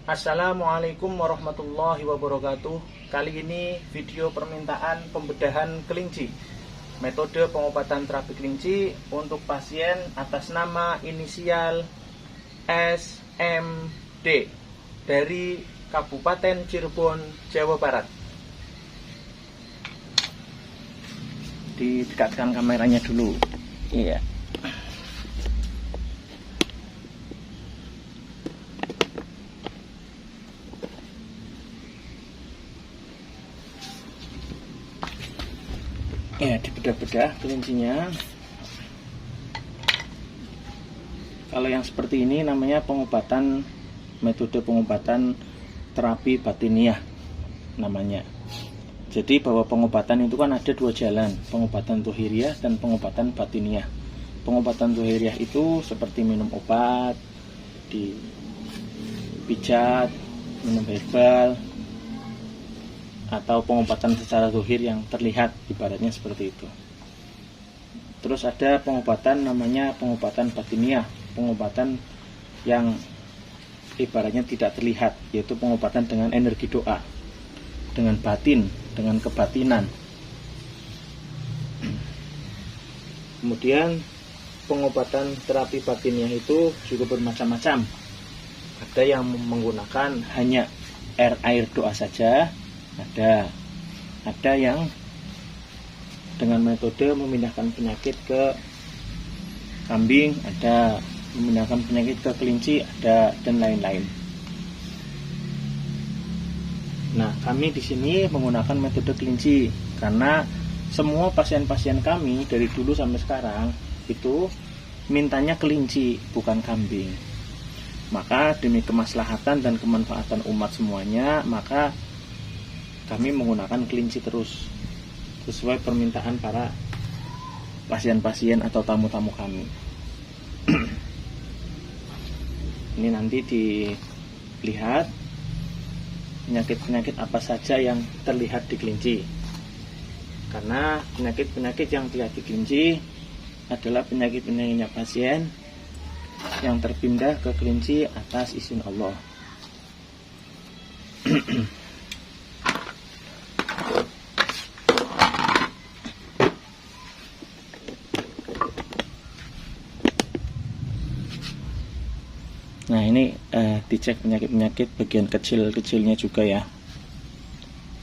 Assalamualaikum warahmatullahi wabarakatuh. Kali ini video permintaan pembedahan kelinci. Metode pengobatan terapi kelinci untuk pasien atas nama inisial SMD dari Kabupaten Cirebon, Jawa Barat. Didekatkan kameranya dulu. Iya. Ya, dibedah-bedah kelincinya. Kalau yang seperti ini namanya pengobatan, metode pengobatan terapi batiniah namanya. Jadi bahwa pengobatan itu kan ada dua jalan, pengobatan zuhiriyah dan pengobatan batiniah. Pengobatan zuhiriyah itu seperti minum obat, dipijat, minum herbal, atau pengobatan secara zuhir yang terlihat, ibaratnya seperti itu. Terus ada pengobatan namanya pengobatan batiniah, pengobatan yang ibaratnya tidak terlihat, yaitu pengobatan dengan energi doa, dengan batin, dengan kebatinan. Kemudian pengobatan terapi batiniah itu juga bermacam-macam. Ada yang menggunakan hanya air doa saja, ada yang dengan metode memindahkan penyakit ke kambing, ada memindahkan penyakit ke kelinci, ada, dan lain-lain. Nah, kami di sini menggunakan metode kelinci karena semua pasien-pasien kami dari dulu sampai sekarang itu mintanya kelinci, bukan kambing. Maka demi kemaslahatan dan kemanfaatan umat semuanya, maka kami menggunakan kelinci terus sesuai permintaan para pasien-pasien atau tamu-tamu kami. Ini nanti dilihat penyakit-penyakit apa saja yang terlihat di kelinci. Karena penyakit-penyakit yang terlihat di kelinci adalah penyakit-penyakitnya pasien yang terpindah ke kelinci atas izin Allah. Nah, ini dicek penyakit-penyakit bagian kecil-kecilnya juga ya.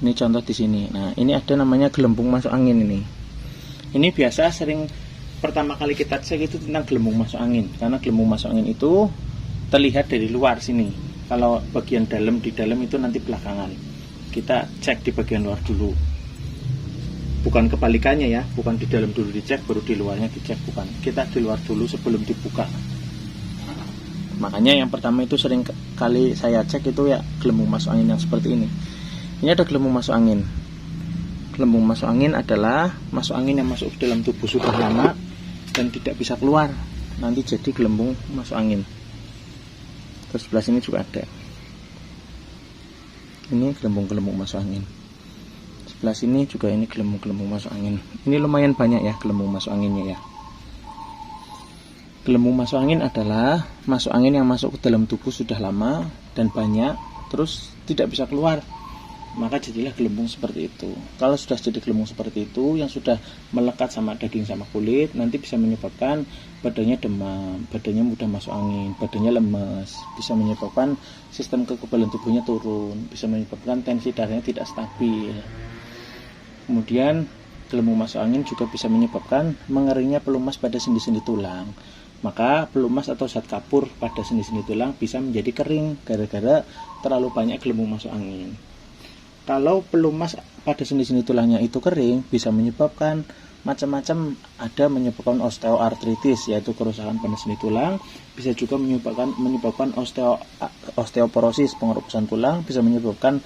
Ini contoh di sini. Nah, ini ada namanya gelembung masuk angin ini. Ini biasa sering pertama kali kita cek itu tentang gelembung masuk angin, karena gelembung masuk angin itu terlihat dari luar sini. Kalau bagian dalam, di dalam itu nanti belakangan. Kita cek di bagian luar dulu. Bukan kebalikannya ya, bukan di dalam dulu dicek baru di luarnya dicek, bukan. Kita di luar dulu sebelum dibuka. Makanya yang pertama itu sering kali saya cek itu ya gelembung masuk angin yang seperti ini. Ini ada gelembung masuk angin. Gelembung masuk angin adalah masuk angin yang masuk ke dalam tubuh sudah lama dan tidak bisa keluar. Nanti jadi gelembung masuk angin. Terus sebelah sini juga ada. Ini gelembung-gelembung masuk angin. Sebelah sini juga ini gelembung-gelembung masuk angin. Ini lumayan banyak ya gelembung masuk anginnya ya. Gelembung masuk angin adalah masuk angin yang masuk ke dalam tubuh sudah lama dan banyak, terus tidak bisa keluar. Maka jadilah gelembung seperti itu. Kalau sudah jadi gelembung seperti itu, yang sudah melekat sama daging sama kulit, nanti bisa menyebabkan badannya demam, badannya mudah masuk angin, badannya lemes, bisa menyebabkan sistem kekebalan tubuhnya turun, bisa menyebabkan tensi darahnya tidak stabil. Kemudian gelembung masuk angin juga bisa menyebabkan mengeringnya pelumas pada sendi-sendi tulang. Maka pelumas atau zat kapur pada sendi-sendi tulang bisa menjadi kering gara-gara terlalu banyak gelembung masuk angin. Kalau pelumas pada sendi-sendi tulangnya itu kering, bisa menyebabkan macam-macam, ada menyebabkan osteoartritis, yaitu kerusakan pada sendi tulang, bisa juga menyebabkan osteoporosis, pengerupusan tulang, bisa menyebabkan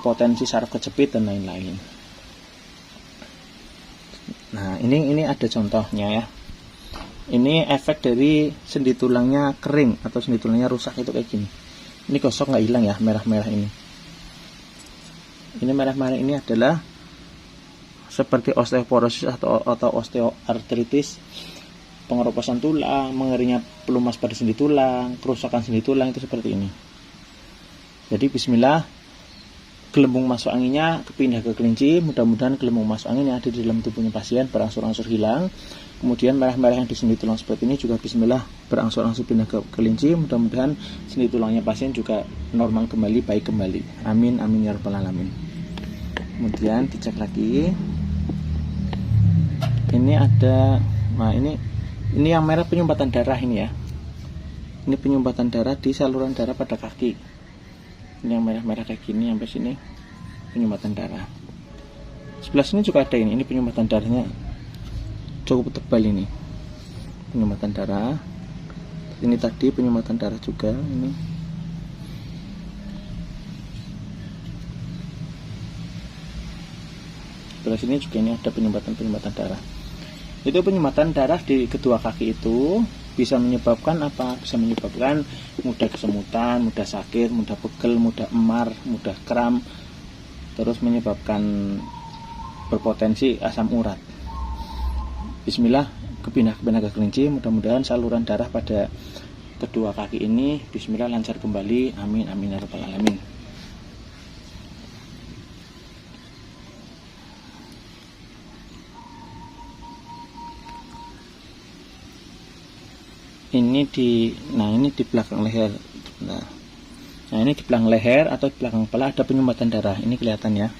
potensi saraf kejepit dan lain-lain. Nah, ini ada contohnya ya. Ini efek dari sendi tulangnya kering atau sendi tulangnya rusak itu kayak gini. Ini gosok nggak hilang ya, merah-merah ini. Ini merah-merah ini adalah seperti osteoporosis atau osteoartritis, pengeroposan tulang, mengeringnya pelumas pada sendi tulang, kerusakan sendi tulang itu seperti ini. Jadi bismillah, gelembung masuk anginnya kepindah ke kelinci. Mudah-mudahan gelembung masuk angin yang ada di dalam tubuhnya pasien berangsur-angsur hilang. Kemudian merah-merah yang di sendi tulang seperti ini juga bismillah berangsur-angsur pindah ke kelinci. Mudah-mudahan sendi tulangnya pasien juga normal kembali, baik kembali. Amin amin ya rabbal alamin. Kemudian dicek lagi. Ini ada, nah ini yang merah penyumbatan darah ini ya. Ini penyumbatan darah di saluran darah pada kaki. Ini yang merah-merah kayak gini sampai sini penyumbatan darah. Sebelah sini juga ada ini penyumbatan darahnya cukup tebal ini. Penyumbatan darah. Ini tadi penyumbatan darah juga ini. Sebelah sini juga ini ada penyumbatan darah. Itu penyumbatan darah di kedua kaki itu bisa menyebabkan apa? Bisa menyebabkan mudah kesemutan, mudah sakit, mudah pegel, mudah emar, mudah kram, terus menyebabkan berpotensi asam urat. Bismillah, kepindah ke kelinci. Mudah-mudahan saluran darah pada kedua kaki ini bismillah lancar kembali. Amin amin ya rabbal alamin. Ini di belakang leher. Nah ini di belakang leher atau di belakang kepala ada penyumbatan darah. Ini kelihatan ya.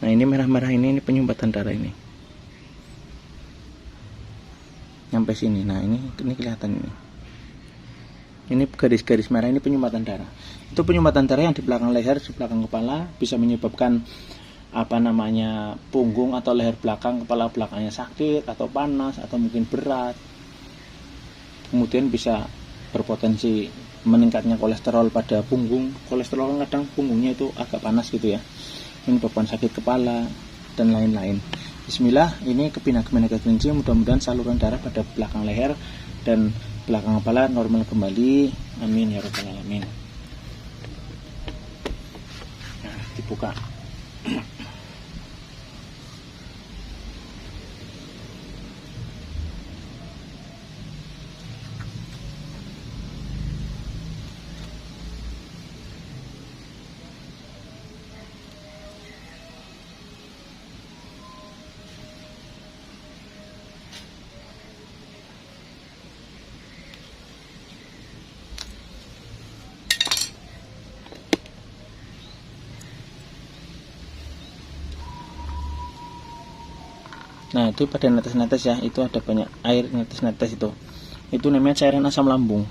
Nah ini merah-merah ini penyumbatan darah ini. Sampai sini. Nah ini kelihatan ini. Ini garis-garis merah ini penyumbatan darah. Itu penyumbatan darah yang di belakang leher, di belakang kepala bisa menyebabkan punggung atau leher belakang, kepala belakangnya sakit atau panas atau mungkin berat. Kemudian bisa berpotensi meningkatnya kolesterol pada punggung. Kolesterol kadang punggungnya itu agak panas gitu ya. Menyebabkan sakit kepala dan lain-lain. Bismillah, ini kepindah ke kelinci. Mudah-mudahan saluran darah pada belakang leher dan belakang kepala normal kembali. Amin ya rabbal alamin. Nah, dibuka. Nah itu pada netes-netes ya, itu ada banyak air netes-netes itu namanya cairan asam lambung.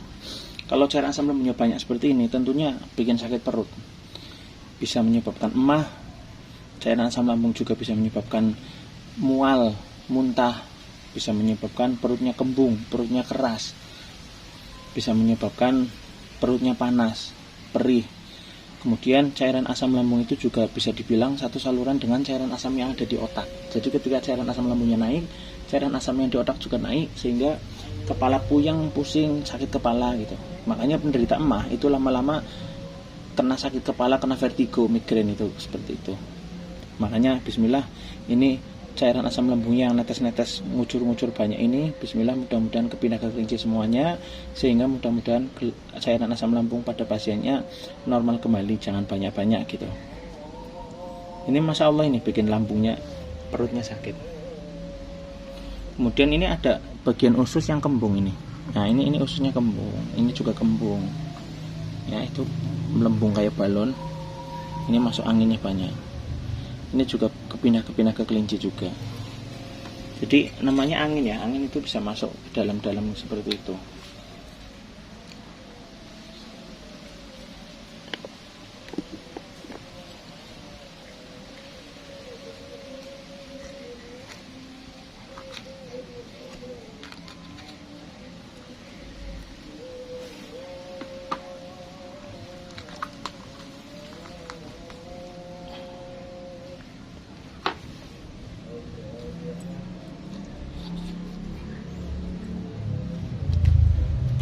Kalau cairan asam lambungnya banyak seperti ini tentunya bikin sakit perut, bisa menyebabkan emah. Cairan asam lambung juga bisa menyebabkan mual, muntah, bisa menyebabkan perutnya kembung, perutnya keras, bisa menyebabkan perutnya panas, perih. Kemudian cairan asam lambung itu juga bisa dibilang satu saluran dengan cairan asam yang ada di otak. Jadi ketika cairan asam lambungnya naik, cairan asam yang di otak juga naik, sehingga kepala puyeng, pusing, sakit kepala gitu. Makanya penderita emah itu lama-lama kena sakit kepala, kena vertigo, migrain itu seperti itu. Makanya bismillah, ini cairan asam lambungnya yang netes-netes ngucur-ngucur banyak ini, bismillah mudah-mudahan kepindah ke kelinci semuanya, sehingga mudah-mudahan cairan asam lambung pada pasiennya normal kembali, jangan banyak-banyak gitu. Ini masya Allah ini bikin lambungnya, perutnya sakit. Kemudian ini ada bagian usus yang kembung ini. Nah ini ususnya kembung, ini juga kembung ya, itu melembung kayak balon. Ini masuk anginnya banyak. Ini juga kepindah ke kelinci juga. Jadi namanya angin ya, angin itu bisa masuk ke dalam-dalam seperti itu.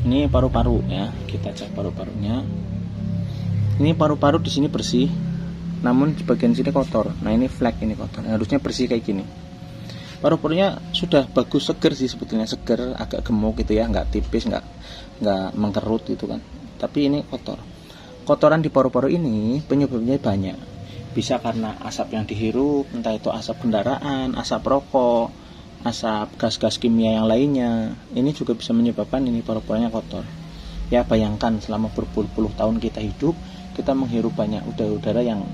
Ini paru-paru ya, kita cek paru-parunya. Ini paru-paru di sini bersih, namun di bagian sini kotor. Nah ini flek, ini kotor. Harusnya bersih kayak gini. Paru-parunya sudah bagus, seger sih sebetulnya, seger, agak gemuk gitu ya, nggak tipis, nggak mengkerut gitu kan. Tapi ini kotor. Kotoran di paru-paru ini penyebabnya banyak. Bisa karena asap yang dihirup, entah itu asap kendaraan, asap rokok, asap gas-gas kimia yang lainnya. Ini juga bisa menyebabkan ini paru-parunya kotor. Ya bayangkan selama berpuluh-puluh tahun kita hidup, kita menghirup banyak udara-udara yang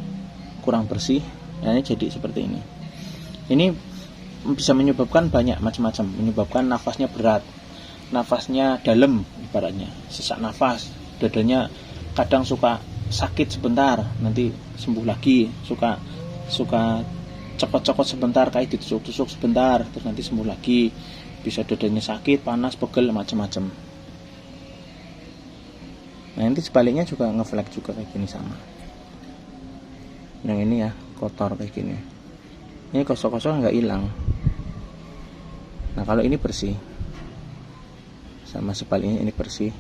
kurang bersih, nah ini jadi seperti ini. Ini bisa menyebabkan banyak macam-macam, menyebabkan nafasnya berat, nafasnya dalam, ibaratnya sesak nafas, dadanya kadang suka sakit sebentar, nanti sembuh lagi, suka copot-copot sebentar, kayak ditusuk-tusuk sebentar, terus nanti sembuh lagi, bisa dadanya sakit, panas, pegel, macam-macam. Nah nanti sebaliknya juga ngeflek juga kayak gini sama. Yang ini ya kotor kayak gini. Ini kosong-kosong nggak hilang. Nah kalau ini bersih, sama sebaliknya ini bersih.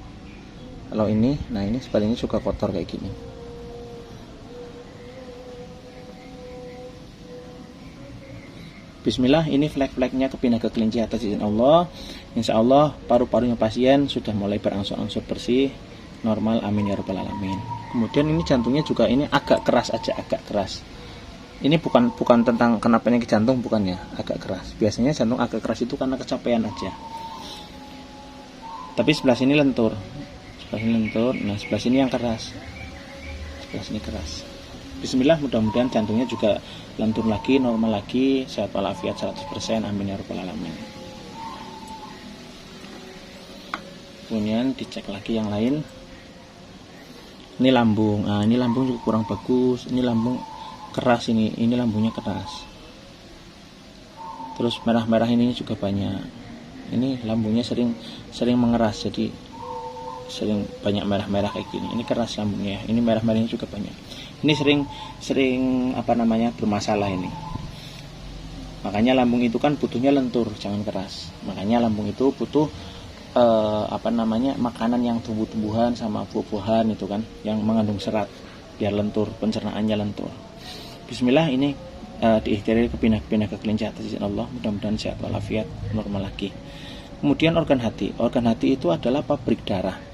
Kalau ini, nah ini sebaliknya juga kotor kayak gini. Bismillah, ini flek-fleknya kepindah ke kelinci atas izin Allah. Insya Allah paru-parunya pasien sudah mulai berangsur-angsur bersih, normal, amin ya rabbal alamin. Kemudian ini jantungnya juga ini agak keras aja, agak keras. Ini bukan tentang kenapa penyakit jantung, bukan ya, agak keras. Biasanya jantung agak keras itu karena kecapean aja. Tapi sebelah sini lentur. Nah sebelah sini yang keras. Sebelah sini keras. Bismillah, mudah-mudahan jantungnya juga lentur lagi, normal lagi, sehat walafiat 100%, amin ya rabbal alamin. Kemudian dicek lagi yang lain. Ini lambung. Nah, ini lambung juga kurang bagus. Ini lambung keras, ini lambungnya keras. Terus merah-merah ini juga banyak. Ini lambungnya sering mengeras, jadi sering banyak merah-merah kayak gini. Ini keras lambungnya. Ini merah-merahnya juga banyak. Ini sering bermasalah ini. Makanya lambung itu kan butuhnya lentur, jangan keras. Makanya lambung itu butuh makanan yang tumbuh-tumbuhan sama buah-buahan itu kan, yang mengandung serat biar lentur, pencernaannya lentur. Bismillah, ini diikhtiari kepindah ke kelinci atas izin Allah, mudah-mudahan sehat walafiat, normal lagi. Kemudian organ hati. Organ hati itu adalah pabrik darah.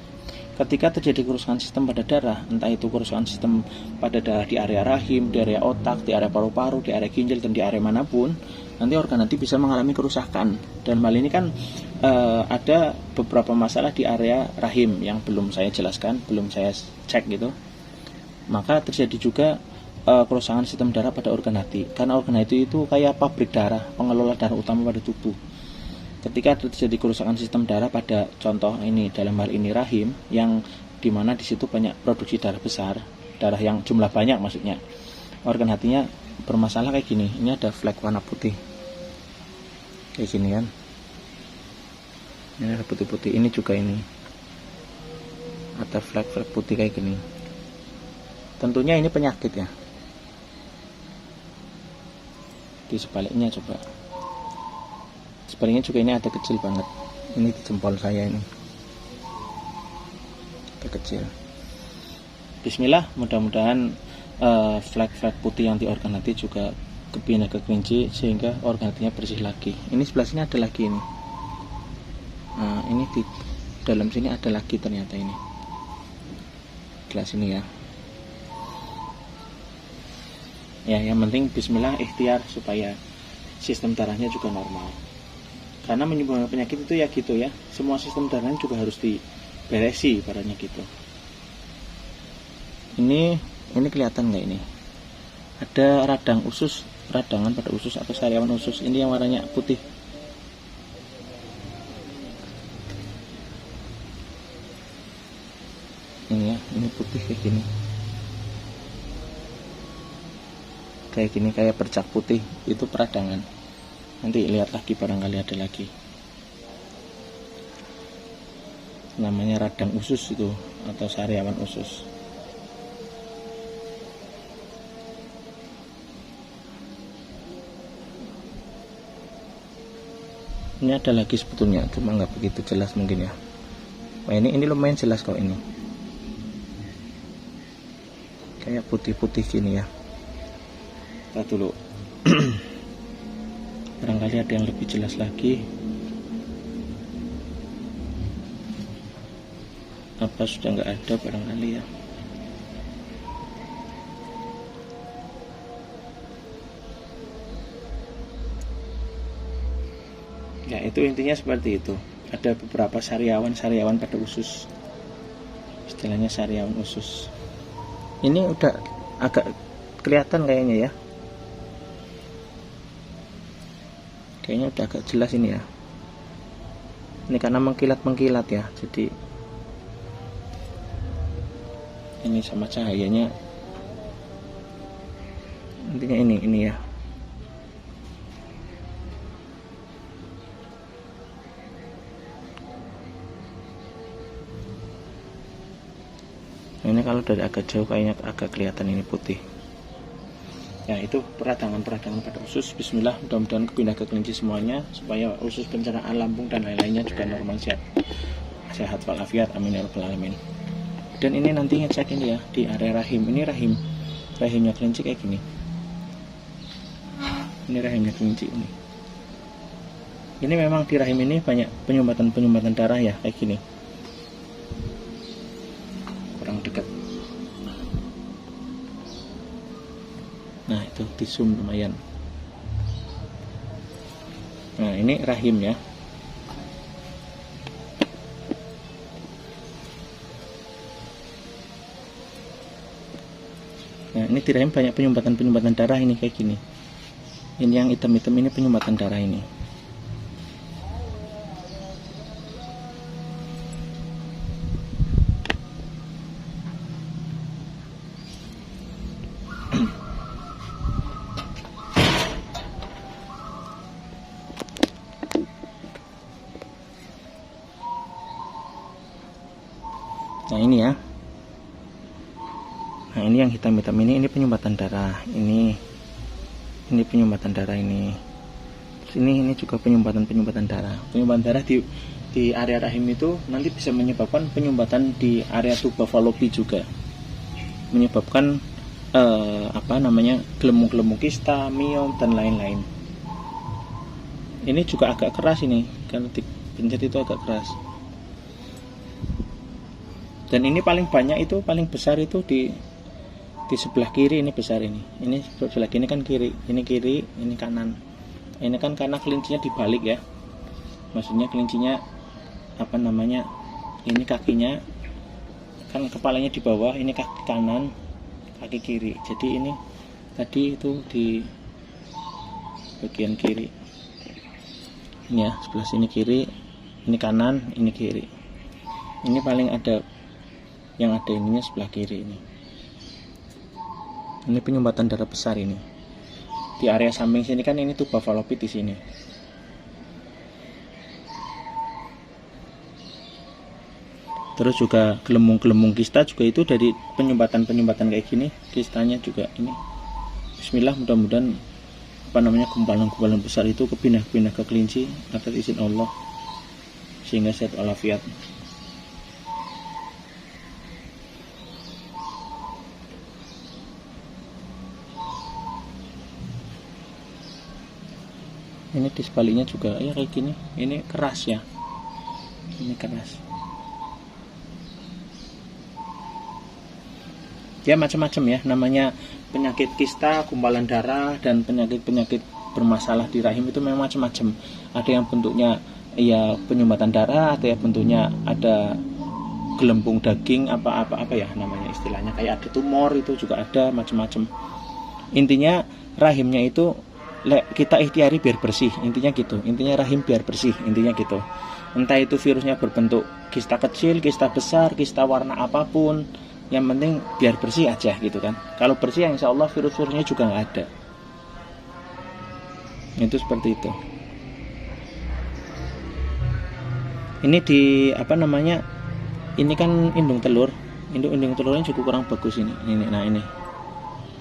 Ketika terjadi kerusakan sistem pada darah, entah itu kerusakan sistem pada darah di area rahim, di area otak, di area paru-paru, di area ginjal, dan di area manapun, nanti organ hati bisa mengalami kerusakan. Dan hal ini kan ada beberapa masalah di area rahim yang belum saya jelaskan, belum saya cek gitu. Maka terjadi juga kerusakan sistem darah pada organ hati, karena organ hati itu kayak pabrik darah, pengelola darah utama pada tubuh. Ketika terjadi kerusakan sistem darah pada contoh ini, dalam hal ini rahim, yang dimana di situ banyak produksi darah besar, darah yang jumlah banyak maksudnya, organ hatinya bermasalah kayak gini. Ini ada flek warna putih kayak gini kan, ini ada putih-putih. Ini juga ini ada flek putih kayak gini. Tentunya ini penyakit ya. Di sebaliknya coba, sebaliknya juga ini ada kecil banget. Ini di jempol saya ini ada kecil. Bismillah, mudah-mudahan flek-flek putih yang di organ hati juga kepindah ke kelinci sehingga organ hatinya bersih lagi. Ini sebelah sini ada lagi ini. Nah, ini di dalam sini ada lagi ternyata ini. Sebelah sini ya. Ya, yang penting bismillah, ikhtiar supaya sistem darahnya juga normal. Karena menyebabkan penyakit itu ya gitu ya. Semua sistem darahnya juga harus diberesi badannya gitu. Ini kelihatan nggak ini? Ada radang usus, radangan pada usus atau sariawan usus. Ini yang warnanya putih. Ini ya, ini putih kayak gini. Kayak gini, kayak bercak putih, itu peradangan. Nanti lihat lagi, barangkali ada lagi. Namanya radang usus itu, atau sariawan usus. Ini ada lagi sebetulnya, cuma nggak begitu jelas mungkin ya. Wah, ini lumayan jelas kok ini. Kayak putih-putih gini ya. Kita dulu. barangkali ada yang lebih jelas lagi. Apa sudah nggak ada barangkali ya. Ya itu intinya seperti itu. Ada beberapa sariawan pada usus, istilahnya sariawan usus. Ini udah agak kelihatan kayaknya ya, kayaknya udah agak jelas ini ya. Ini karena mengkilat ya, jadi ini sama cahayanya, intinya ini ya. Ini kalau dari agak jauh kayaknya agak kelihatan ini putih. Ya itu peradangan pada usus. Bismillah, mudah-mudahan kepindah ke kelinci semuanya, supaya usus, pencernaan, lambung dan lain-lainnya juga normal, sehat walafiat, amin ya rabbal alamin. Dan ini nanti ngecek ini ya, di area rahim. Ini rahimnya kelinci kayak gini. Ini rahimnya kelinci ini. Ini memang di rahim ini banyak penyumbatan darah ya, kayak gini. Kurang dekat. Nah itu di zoom lumayan. Nah ini rahim ya. Nah ini di rahim banyak penyumbatan darah ini kayak gini. Ini yang hitam-hitam ini penyumbatan darah ini. Nah ini ya. Nah ini yang hitam-hitam ini penyumbatan darah. Ini penyumbatan darah ini. Terus ini juga penyumbatan darah. Penyumbatan darah di area rahim itu nanti bisa menyebabkan penyumbatan di area tuba falopi juga. Menyebabkan gelembung-gelembung kista, miom dan lain-lain. Ini juga agak keras ini, karena dipencet itu agak keras. Dan ini paling besar itu di sebelah kiri, ini besar ini. Ini sebelah kiri kan kiri, ini kanan. Ini kan karena kelincinya dibalik ya. Maksudnya kelincinya ini kakinya kan kepalanya di bawah, ini kaki kanan, kaki kiri. Jadi ini tadi itu di bagian kiri. Ini ya, sebelah sini kiri, ini kanan, ini kiri. Ini paling ada yang ada ininya sebelah kiri ini. Ini penyumbatan darah besar ini. Di area samping sini kan ini tuba falopit di sini. Terus juga gelembung-gelembung kista juga itu dari penyumbatan kayak gini. Kistanya juga ini. Bismillah, mudah-mudahan gumpalan-gumpalan besar itu kepindah ke kelinci atas izin Allah, sehingga sehat walafiat. Ini di sebaliknya juga ya kayak gini. Ini keras ya. Ini keras. Ya macam-macam ya, namanya penyakit kista, gumpalan darah dan penyakit bermasalah di rahim itu memang macam-macam. Ada yang bentuknya ya penyumbatan darah, ada yang bentuknya ada gelembung daging apa ya namanya istilahnya, kayak ada tumor, itu juga ada macam-macam. Intinya rahimnya itu kita ikhtiari biar bersih, intinya gitu. Intinya rahim biar bersih, intinya gitu. Entah itu virusnya berbentuk kista kecil, kista besar, kista warna apapun, yang penting biar bersih aja gitu kan. Kalau bersih ya insya Allah virus-virusnya juga nggak ada. Itu seperti itu. Ini di ini kan indung telur. Indung telurnya juga kurang bagus ini. Nah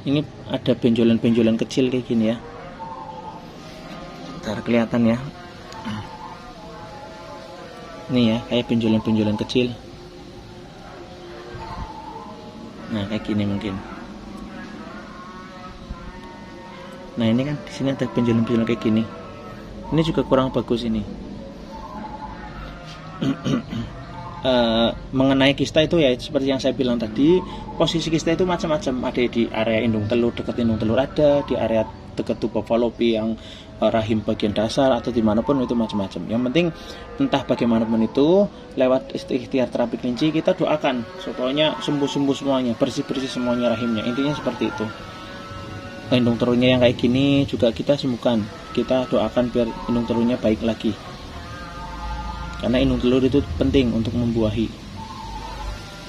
ini ada benjolan-benjolan kecil kayak gini ya. Ntar kelihatan ya. Ini ya, kayak benjolan-benjolan kecil. Nah, kayak gini mungkin. Nah, ini kan di sini ada benjolan-benjolan kayak gini. Ini juga kurang bagus ini. Mengenai kista itu ya seperti yang saya bilang tadi, posisi kista itu macam-macam. Ada di area indung telur, dekat indung telur ada, di area dekat tubuh falopi yang rahim bagian dasar, atau dimanapun itu macam-macam. Yang penting entah bagaimanapun itu, lewat ikhtiar terapi kelinci kita doakan supaya sembuh-sembuh semuanya, bersih-bersih semuanya rahimnya. Intinya seperti itu. Indung telurnya yang kayak gini juga kita sembuhkan, kita doakan biar indung telurnya baik lagi, karena indung telur itu penting untuk membuahi.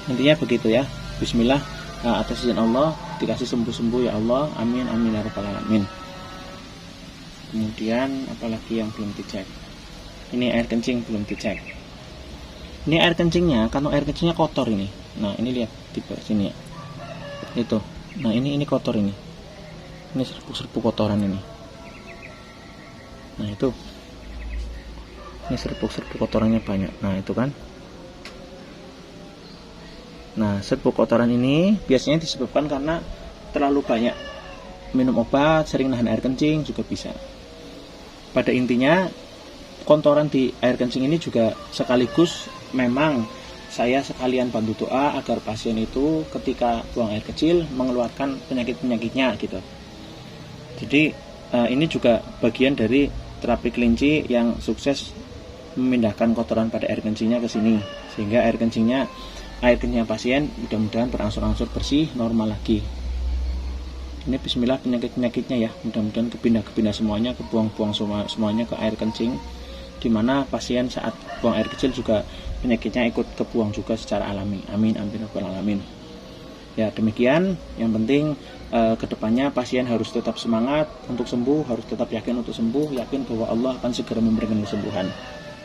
Intinya begitu ya. Bismillah, atas izin Allah dikasih sembuh-sembuh ya Allah, amin amin ya rabbal alamin. Kemudian apalagi yang belum dicek, ini air kencing belum dicek. Ini air kencingnya, karena air kencingnya kotor ini. Nah ini lihat di sini ya, itu. Nah ini kotor ini serbuk-serbuk kotoran ini. Nah itu, ini serbuk-serbuk kotorannya banyak. Nah itu kan. Nah serbuk kotoran ini biasanya disebabkan karena terlalu banyak minum obat, sering nahan air kencing juga bisa. Pada intinya kotoran di air kencing ini juga sekaligus memang saya sekalian bantu doa agar pasien itu ketika buang air kecil mengeluarkan penyakit-penyakitnya gitu. Jadi ini juga bagian dari terapi kelinci yang sukses memindahkan kotoran pada air kencingnya ke sini, sehingga air kencingnya pasien mudah-mudahan berangsur-angsur bersih, normal lagi. Ini bismillah penyakit-penyakitnya ya, mudah-mudahan kepindah semuanya, kebuang-buang semuanya ke air kencing, dimana pasien saat buang air kecil juga penyakitnya ikut kebuang juga secara alami. Amin amin rabbal alamin. Ya demikian, yang penting kedepannya pasien harus tetap semangat untuk sembuh, harus tetap yakin untuk sembuh, yakin bahwa Allah akan segera memberikan kesembuhan.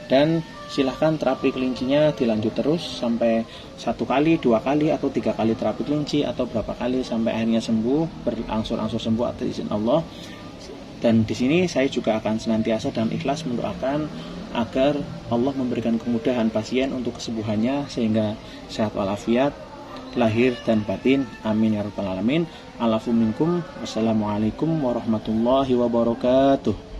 Dan silahkan terapi kelincinya dilanjut terus sampai 1 kali, 2 kali, atau 3 kali terapi kelinci, atau berapa kali sampai akhirnya sembuh, berangsur-angsur sembuh atas izin Allah. Dan di sini saya juga akan senantiasa dalam ikhlas mendoakan agar Allah memberikan kemudahan pasien untuk kesembuhannya sehingga sehat walafiat lahir dan batin. Amin ya rabbal alamin. Alafu minkum. Wassalamualaikum warahmatullahi wabarakatuh.